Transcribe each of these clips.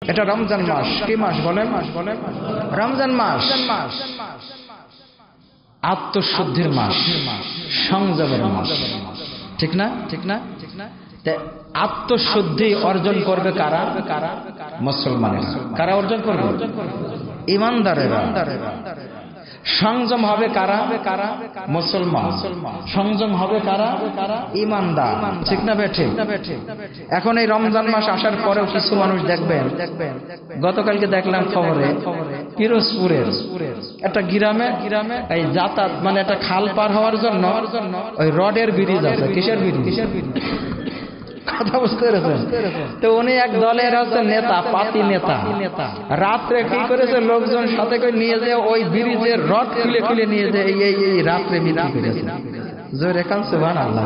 এটা রমজান মাস। কি মাস বলেন? রমজান মাস আত্মশুদ্ধির মাস, সংযমের মাস। ঠিক না? ঠিক না? আত্মশুদ্ধি অর্জন করবে কারা? মুসলমানেরা। কারা অর্জন করবে? ঈমানদারেরা। সংযম হবে কারা? মুসলমান। সংযম হবে কারা? ঈমানদার। ঠিক না বেঠিক? এখন এই রমজান মাস আসার পরেও কিছু মানুষ দেখবেন, গতকালকে দেখলাম খবরে পিরোজপুরের একটা গ্রামে এই যাতায়াত মানে একটা খাল পার হওয়ার জন্য ওই রডের ব্রিজ আছে। কিসের ব্রিজ? কথা বুঝতে পেরেছেন? তো উনি এক দলের হচ্ছে নেতা, পাতি নেতা। রাত্রে কি করেছে, লোকজন সাথে করে নিয়ে যে ওই ব্রিজের রড খুলে খুলে নিয়ে যে এই রাত্রে বিক্রি করেছে। জোরে কান সুবহানাল্লাহ।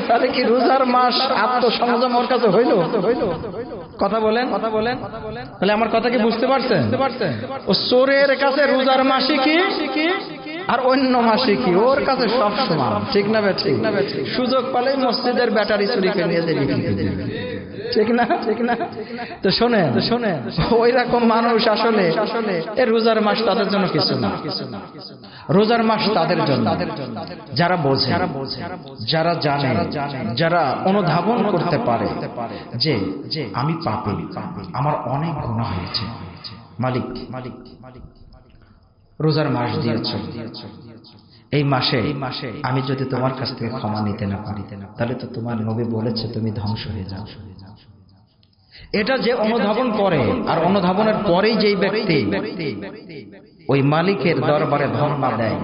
তাহলে কি রোজার মাস আত্মসংযম ওর কাছে হইল? কথা বলেন। তাহলে আমার কথা কি বুঝতে পারছেন? ও চোরের কাছে রোজার মাসে কি আর অন্য মাসে কি, ওর কাছে সব সমান। ঠিক না বে ঠিক? সুযোগ পালে মসজিদের ব্যাটারি চুরি করে নিয়ে যাবে। ঠিক না? ঠিক না? তো শোনেন, ওই রকম মানুষ আসলে এই রোজার মাস তাদের জন্য কিছু না। রোজার মাস তাদের জন্য যারা বোঝে, যারা জানে, যারা অনুধাবন করতে পারে যে আমি পাপী, আমার অনেক গুনাহ হয়েছে, মালিক রোজার মাস দিয়েছ, এই মাসে আমি যদি তোমার কাছ থেকে ক্ষমা নিতে না পারি তাহলে তো তোমার নবী বলেছে তুমি ধ্বংস হয়ে যাও। এটা যে অনুধাবন করে, আর অনুধাবনের পরেই যেই ব্যক্তি ওই মালিকের দরবারে ধর্ণা দেয়,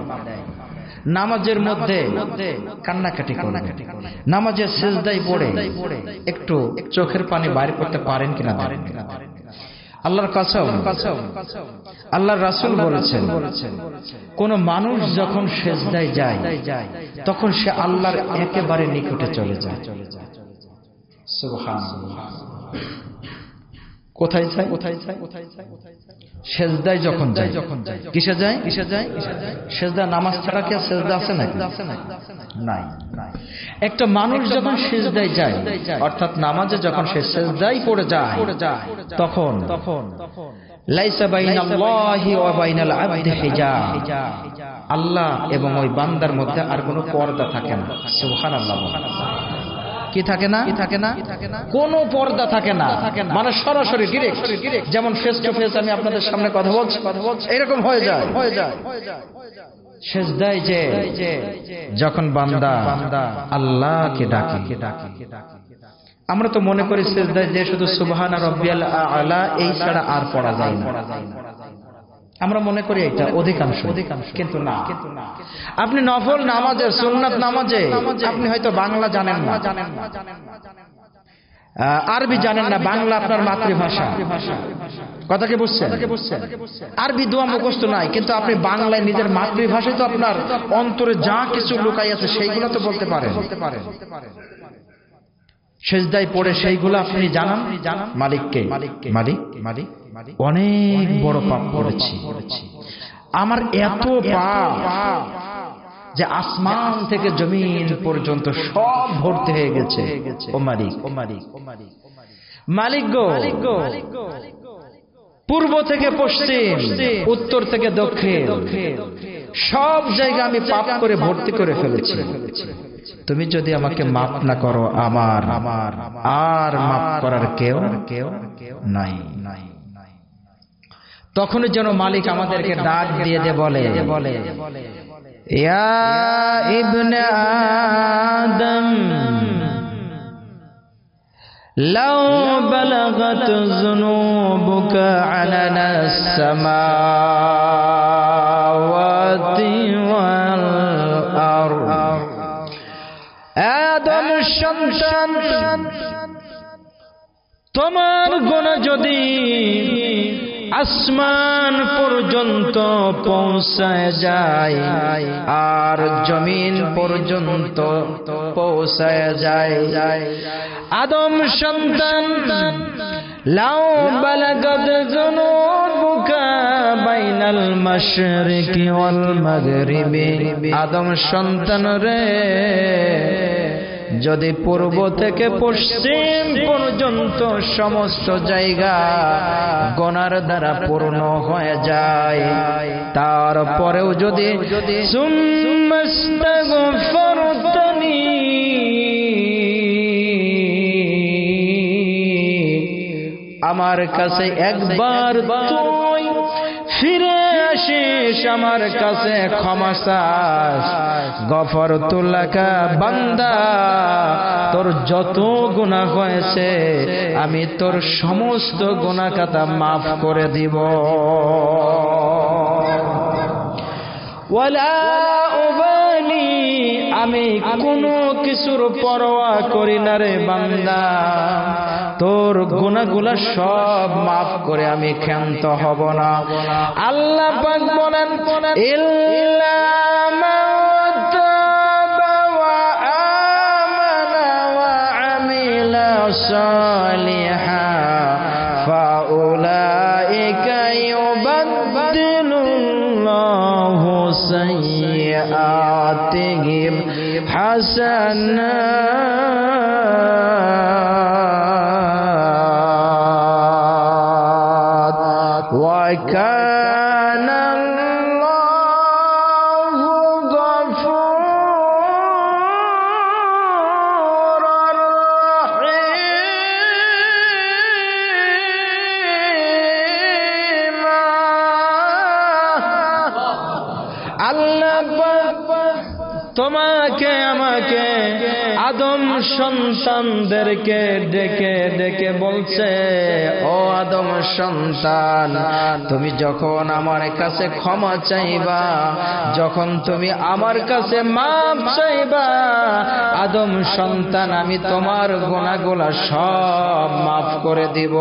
নামাজের মধ্যে কান্নাকাটি করে, নামাজের সিজদায় পড়ে একটু চোখের পানি বাইর করতে পারেন কিনা? আল্লাহর কসম, আল্লাহর রাসূল বলেছেন, কোন মানুষ যখন সিজদায় যায় তখন সে আল্লাহর একেবারে নিকটে চলে যায়। সুবহানাল্লাহ। কোথায় যায়? সিজদায় যখন যায়। কিসে যায়? সিজদা। নামাজ ছাড়া কি সিজদা আছে নাকি? নাই। একটা মানুষ যখন সিজদায় যায়, অর্থাৎ নামাজে যখন সে সিজদায় পড়ে যায়, তখন লাইসা বাইনাল্লাহি ওয়া বাইনাল আবদি হিজাব, আল্লাহ এবং ওই বান্দার মধ্যে আর কোনো পর্দা থাকে না। সুবহানাল্লাহ। কি থাকে না? কোনো পর্দা থাকে না, মানে সরাসরি ডিরেক্ট, যেমন ফেস টু ফেস আমি আপনাদের সামনে কথা বলছি এরকম হয়ে যায়। সিজদায় যে যখন বান্দা আল্লাহকে ডাকে, আমরা তো মনে করি সিজদায় যে শুধু সুবহানা রাব্বিয়াল আ'লা এই ছাড়া আর পড়া যায় না। আমরা মনে করি এটা অধিকাংশ, কিন্তু না। আপনি নফল নামাজে, সুন্নাত নামাজে আপনি হয়তো বাংলা জানেন না, আরবি জানেন না, বাংলা আপনার মাতৃভাষা। কথা কি বুঝছেন? আরবি দোয়া মুখস্থ নাই, কিন্তু আপনি বাংলায় নিজের মাতৃভাষায় তো আপনার অন্তরে যা কিছু লুকাই আছে সেইগুলো তো বলতে পারেন। সিজদায় পড়ে সেইগুলো আপনি জানান মালিককে, মালিক অনেক বড় পাপ করেছি, আমার এত পাপ যে আসমান থেকে জমিন পর্যন্ত সব ভর্তি হয়ে গেছে। ও মালিক গো, পূর্ব থেকে পশ্চিম, উত্তর থেকে দক্ষিণ, সব জায়গা আমি পাপ করে ভর্তি করে ফেলেছি। তুমি যদি আমাকে মাফ না করো, আমার আর মাফ করার কেউ নাই। তখনই যেন মালিক আমাদেরকে ডাক দিয়ে বলে, ইয়া ইবনে আদম লাউ বালাগাত যুনুবুকা আনানাস সামাওয়াতি ওয়াল আরদ। আদম সন্তান, তোমার গুনাহ যদি আসমান পর্যন্ত পৌঁছায় যায় আর জমিন পর্যন্ত পৌঁছায় যায়, আদম সন্তান লাউ বালাগাত যুনুবুকা বাইনাল মাশরিকি ওয়াল মাগরিবি, আদম সন্তান রে, যদি পূর্ব থেকে পশ্চিম পর্যন্ত সমস্ত জায়গা গুনার দ্বারা পূর্ণ হয়ে যায়, তারপরেও যদি সুম্মাস্তাগফিরতানি আমার কাছে একবার তুই ফিরে আসিস, আমার কাছে ক্ষমা চাস, গফরতু লাকা বান্দা, তোর যত গুনাহ হয়েছে আমি তোর সমস্ত গুনাহ খাতা মাফ করে দিব। ওয়ালা উবালি, আমি কোনো কিছুর পরোয়া করি না রে বান্দা, তোর গুনাহগুলো সব মাফ করে আমি ক্ষান্ত হব না। আল্লাহ পাক বলেন, ইল্লা মান তাবা ওয়া আমানা ওয়া আমিলা সালিহান ফাউলাইকা ইউবাদদিলুল্লাহু সাইয়্যাতিহিম হাসানাত ওয়া কানা আল্লাহু গফুরার রহিম। আল্লাহ তোমাকে আমাকে আদম সন্তানদেরকে ডেকে ডেকে বলছে, ও আদম সন্তান, তুমি যখন আমার কাছে ক্ষমা চাইবা, যখন তুমি আমার কাছে মাফ চাইবা, আদম সন্তান আমি তোমার গুনাহগুলো সব মাফ করে দিব।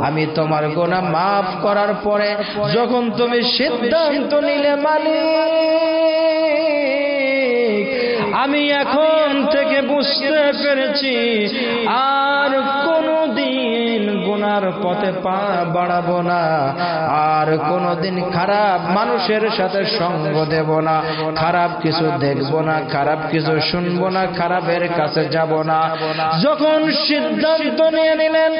আমি তোমার গুনাহ মাফ করার পরে যখন তুমি সিদ্ধান্ত নিলে মালিক, আমি এখন থেকে বুঝতে পেরেছি আর কোনদিন গুনার পথে পা বাড়াবো না, আর কোনদিন খারাপ মানুষের সাথে সঙ্গ দেব না, খারাপ কিছু দেখব না, খারাপ কিছু শুনবো না, খারাপের কাছে যাব না। যখন সিদ্ধান্ত নিয়ে নিলেন,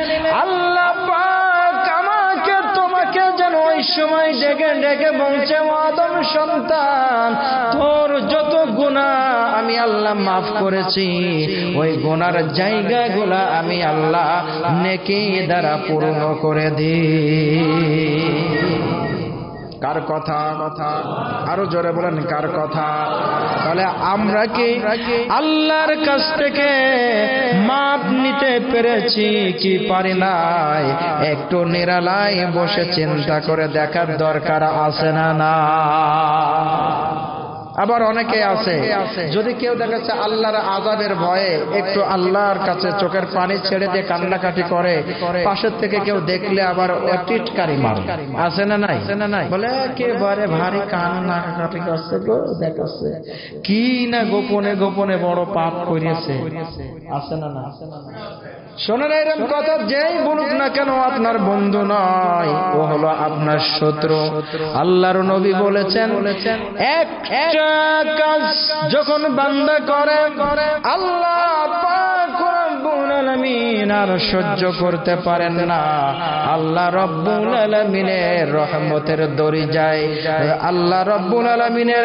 আল্লাহ পাক আমাকে তোমাকে যেন ওই সময় ডেকে ডেকে বলছে, ও আদম সন্তান, তোর যত গুনাহ আমি আল্লাহ মাফ করেছি, ওই গুনার জায়গাগুলা আমি আল্লাহ নেকি দ্বারা পূর্ণ করে দিই। কার কথা? আরো জোরে বলেন, কার কথা? তাহলে আমরা কি আল্লাহর কাছ থেকে মাপ নিতে পেরেছি কি পারি নাই? একটু নিরালায় বসে চিন্তা করে দেখার দরকার আছে না? না। আবার অনেকে আছে, যদি কেউ দেখাচ্ছে আল্লাহর আযাবের ভয়ে একটু আল্লাহর কাছে চোখের পানি ছেড়ে দিয়ে কান্নাকাটি করে, পাশের থেকে কেউ দেখলে আবার টিটকারি মারে, আছে না নাই? বলে একেবারে ভারী কান্নাকাটি করছে গো, দেখাচ্ছে কি না গোপনে গোপনে বড় পাপ করেছে, আছে না? শোনেন, এরকম কথা যেই বলুক না কেন আপনার বন্ধু নয়, ও হলো আপনার শত্রু। আল্লাহর নবী বলেছেন, একটা কাজ যখন বান্দা করে আল্লাহ পাক রব্বুল আলামিন আর সহ্য করতে পারেন না, আল্লাহ রব্বুল আলামিনের রহমতের দরিয়ায়, আল্লাহ রব্বুল আলামিনের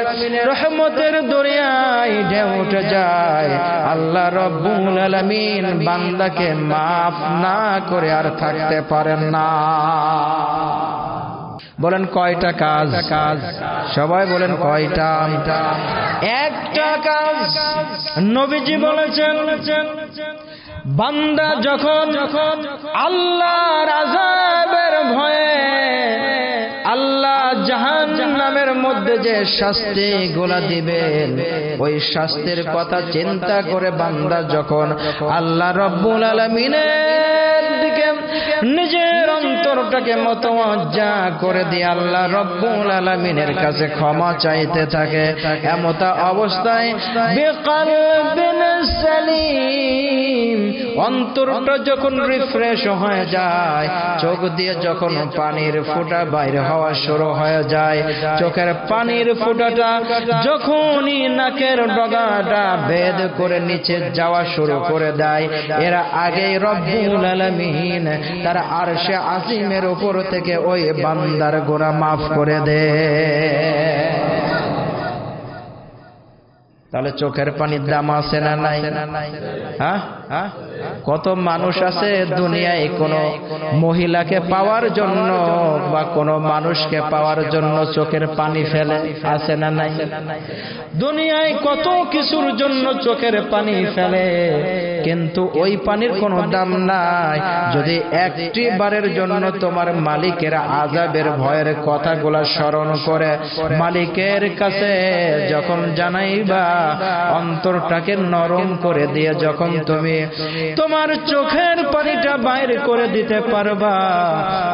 রহমতের দরিয়ায় ঢেউ উঠে যায়। আল্লাহ রব্বুল আলামিন বান্দাকে মাফ না করে আর থাকতে পারেন না। বলেন কয়টা কাজ? সবাই বলেন কয়টা? একটা কাজ। নবীজি বলেছেন, বান্দা যখন আল্লাহর আযাবের ভয়ে আল্লাহ জাহান্নামের মধ্যে যে শাস্তি গুলা দিবেন, ওই শাস্তির কথা চিন্তা করে বান্দা যখন আল্লাহ রব্বুল আলামিনের দিকে নিজের অন্তরটাকে মতওয়াজ্জা করে দিয়ে আল্লাহ রব্বুল আলামিনের কাছে ক্ষমা চাইতে থাকে, এমতা অবস্থায় বিকলবিন সালিম অন্তরটা যখন রিফ্রেশ হয়ে যায়, চোখ দিয়ে যখন পানির ফোঁটা বাইরে হওয়া শুরু হয়ে যায়, চোখের পানির ফোঁটাটা যখনই নাকের ডগাটা ভেদ করে নিচে যাওয়া শুরু করে দেয়, এরা আগেই রব্বুল আলামিন তার আরশে আজিমের উপর থেকে ওই বান্দার গুনাহ মাফ করে দেয়। তাহলে চোখের পানির দাম আছে না নাই? হ্যাঁ, কত মানুষ আছে দুনিয়ায় কোন মহিলাকে পাওয়ার জন্য বা কোন মানুষকে পাওয়ার জন্য চোখের পানি ফেলে, আছে না নাই? দুনিয়ায় কত কিছুর জন্য চোখের পানি ফেলে, কিন্তু ওই পানির কোনো দাম নাই যদি একটি বারের জন্য তোমার মালিকের আযাবের ভয়ের কথাগুলা স্মরণ করে মালিকের কাছে যখন জানাইবা, অন্তরটাকে নরম করে দিয়ে যখন তুমি তোমার চোখের পানিটা বাইরে করে দিতে পারবা,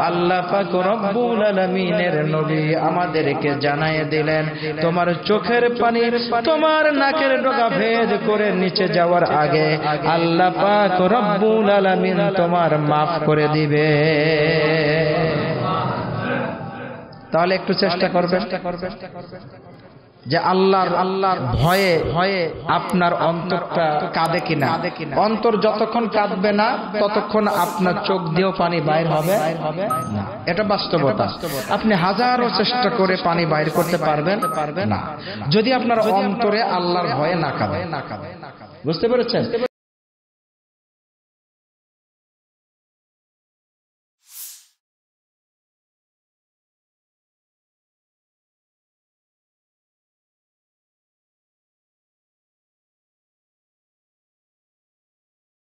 আল্লাহ পাক রব্বুল আলামিনের নবী আমাদেরকে জানায় দিলেন, তোমার চোখের পানি তোমার নাকের ডগা ভেদ করে নিচে যাওয়ার আগে আল্লাহ পাক রব্বুল আলামিন তোমার মাফ করে দিবে। তাহলে একটু চেষ্টা করবেন যে আল্লাহর ভয়ে আপনার অন্তরটা কাঁদে কিনা। অন্তর যতক্ষণ কাঁদবে না ততক্ষণ আপনার চোখ দিয়েও পানি বাইর হবে না, এটা বাস্তবতা। আপনি হাজারো চেষ্টা করে পানি বাইর করতে পারবেন না যদি আপনার অন্তরে আল্লাহর ভয়ে না কাঁদে। বুঝতে পেরেছেন?